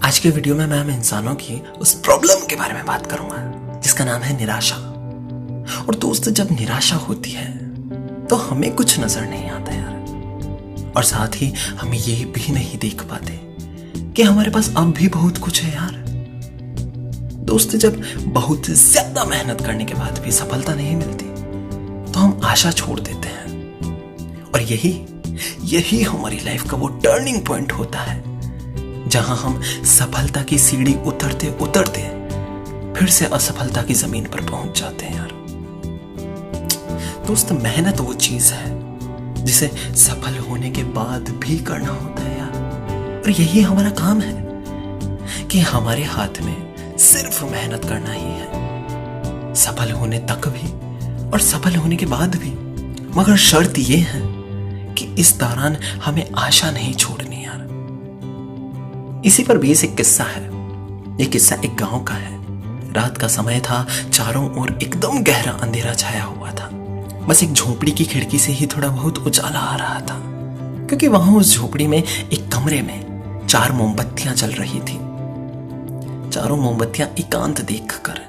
आज के वीडियो में मैं हम इंसानों की उस प्रॉब्लम के बारे में बात करूंगा जिसका नाम है निराशा। और दोस्त, जब निराशा होती है तो हमें कुछ नजर नहीं आता यार, और साथ ही हम ये भी नहीं देख पाते कि हमारे पास अब भी बहुत कुछ है यार। दोस्त, जब बहुत ज्यादा मेहनत करने के बाद भी सफलता नहीं मिलती तो हम आशा छोड़ देते हैं, और यही हमारी लाइफ का वो टर्निंग पॉइंट होता है जहां हम सफलता की सीढ़ी उतरते उतरते फिर से असफलता की जमीन पर पहुंच जाते हैं यार। दोस्त, मेहनत वो चीज है जिसे सफल होने के बाद भी करना होता है यार, और यही हमारा काम है कि हमारे हाथ में सिर्फ मेहनत करना ही है, सफल होने तक भी और सफल होने के बाद भी। मगर शर्त ये है कि इस दौरान हमें आशा नहीं छोड़नी यार। इसी पर बेस एक किस्सा है। ये किस्सा एक गांव का है। रात का समय था, चारों ओर एकदम गहरा अंधेरा छाया हुआ था। बस एक झोपड़ी की खिड़की से ही थोड़ा बहुत उजाला आ रहा था, क्योंकि वहां उस झोपड़ी में एक कमरे में 4 मोमबत्तियां जल रही थी। चारों मोमबत्तियां एकांत देखकर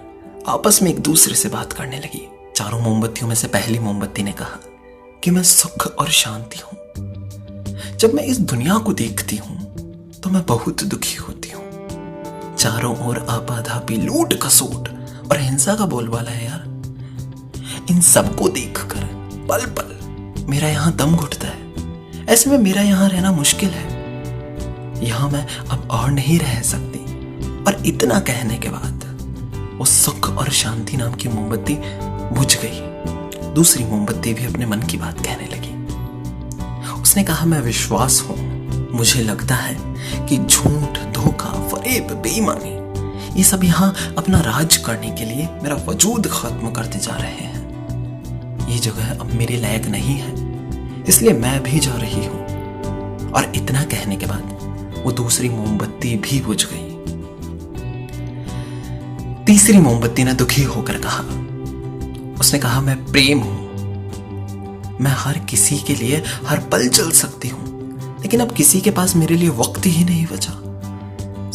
आपस में एक दूसरे से बात करने लगी। चारों मोमबत्तियों में से पहली मोमबत्ती ने कहा कि मैं सुख और शांति हूं। जब मैं इस दुनिया को देखती हूं तो मैं बहुत दुखी होती हूं। चारों ओर आपाधापी, लूट खसोट और हिंसा का बोलबाला है यार। इन सबको देखकर पल पल मेरा यहां दम घुटता है। ऐसे में मेरा यहां रहना मुश्किल है। यहां मैं अब और नहीं रह सकती। और इतना कहने के बाद वो सुख और शांति नाम की मोमबत्ती बुझ गई। दूसरी मोमबत्ती भी अपने मन की बात कहने लगी। उसने कहा, मैं विश्वास हूं। मुझे लगता है कि झूठ, धोखा, फरेब, बेईमानी ये सब यहां अपना राज करने के लिए मेरा वजूद खत्म करते जा रहे हैं। ये जगह अब मेरे लायक नहीं है, इसलिए मैं भी जा रही हूं। और इतना कहने के बाद वो दूसरी मोमबत्ती भी बुझ गई। तीसरी मोमबत्ती ने दुखी होकर कहा, उसने कहा, मैं प्रेम हूं। मैं हर किसी के लिए हर पल चल सकती हूं, लेकिन अब किसी के पास मेरे लिए वक्त ही नहीं बचा।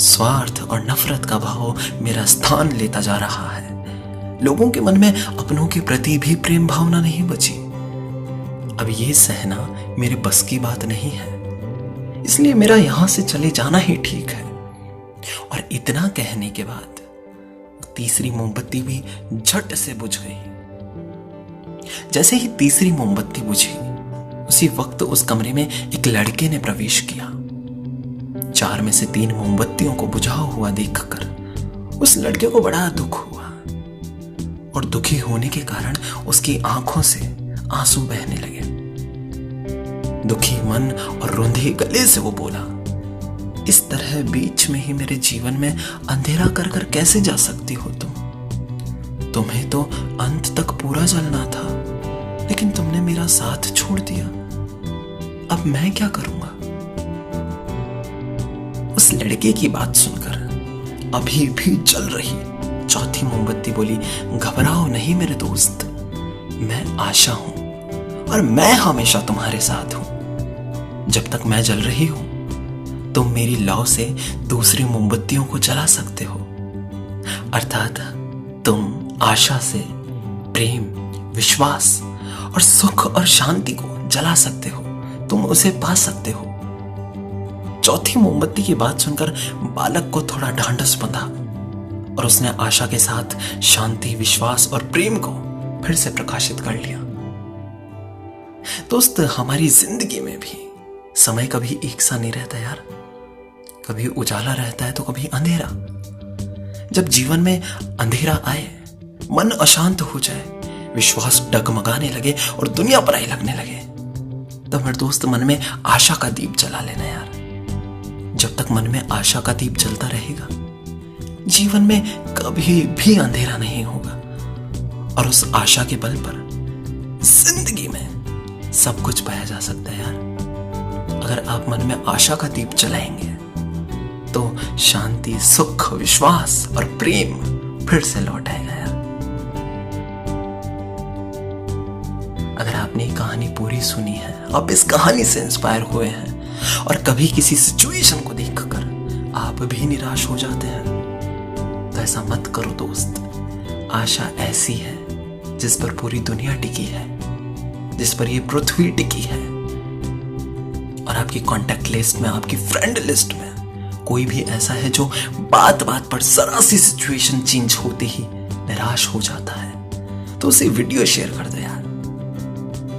स्वार्थ और नफरत का भाव मेरा स्थान लेता जा रहा है। लोगों के मन में अपनों के प्रति भी प्रेम भावना नहीं बची। अब ये सहना मेरे बस की बात नहीं है, इसलिए मेरा यहां से चले जाना ही ठीक है। और इतना कहने के बाद तीसरी मोमबत्ती भी झट से बुझ गई। जैसे ही तीसरी मोमबत्ती बुझी, उसी वक्त उस कमरे में एक लड़के ने प्रवेश किया। 4 में से 3 मोमबत्तियों को बुझा हुआ देखकर उस लड़के को बड़ा दुख हुआ, और दुखी होने के कारण उसकी आंखों से आंसू बहने लगे। दुखी मन और रुंधे गले से वो बोला, इस तरह बीच में ही मेरे जीवन में अंधेरा कर कर कैसे जा सकती हो तुम? तुम्हें तो अंत तक पूरा जलना था, लेकिन तुमने मेरा साथ छोड़ दिया। अब मैं क्या करूंगा? उस लड़के की बात सुनकर अभी भी जल रही चौथी मोमबत्ती बोली, घबराओ नहीं मेरे दोस्त, मैं आशा हूं और मैं हमेशा तुम्हारे साथ हूं। जब तक मैं जल रही हूं तुम मेरी लौ से दूसरी मोमबत्तियों को जला सकते हो। अर्थात तुम आशा से प्रेम, विश्वास और सुख और शांति को जला सकते हो। तुम उसे पा सकते हो। चौथी मोमबत्ती की बात सुनकर बालक को थोड़ा ढांढस बंधा, और उसने आशा के साथ शांति, विश्वास और प्रेम को फिर से प्रकाशित कर लिया। दोस्त, हमारी जिंदगी में भी समय कभी एक सा नहीं रहता यार। कभी उजाला रहता है तो कभी अंधेरा। जब जीवन में अंधेरा आए, मन अशांत हो जाए, विश्वास डगमगाने लगे और दुनिया पराई लगने लगे, तब मेरे दोस्त मन में आशा का दीप जला लेना यार। जब तक मन में आशा का दीप जलता रहेगा, जीवन में कभी भी अंधेरा नहीं होगा, और उस आशा के बल पर जिंदगी में सब कुछ पाया जा सकता है यार। अगर आप मन में आशा का दीप जलाएंगे तो शांति, सुख, विश्वास और प्रेम फिर से लौट आएगा यार। अगर आपने ये कहानी पूरी सुनी है, आप इस कहानी से इंस्पायर हुए हैं, और कभी किसी सिचुएशन को देखकर आप भी निराश हो जाते हैं, तो ऐसा मत करो दोस्त। आशा ऐसी है जिस पर पूरी दुनिया टिकी है, जिस पर ये पृथ्वी टिकी है। और आपकी कांटेक्ट लिस्ट में, आपकी फ्रेंड लिस्ट में कोई भी ऐसा है जो बात बात पर जरा सी सिचुएशन चेंज होते ही निराश हो जाता है, तो उसे वीडियो शेयर कर दो यार।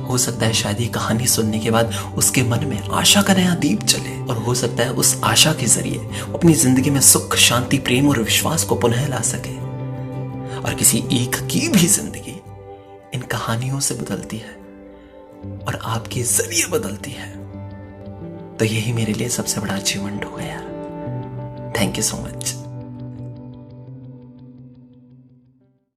हो सकता है शायद ये कहानी सुनने के बाद उसके मन में आशा का नया दीप जले, और हो सकता है उस आशा के जरिए वो अपनी जिंदगी में सुख, शांति, प्रेम और विश्वास को पुनः ला सके। और किसी एक की भी जिंदगी इन कहानियों से बदलती है और आपके जरिए बदलती है, तो यही मेरे लिए सबसे बड़ा अचीवमेंट होगा यार। Thank you so much.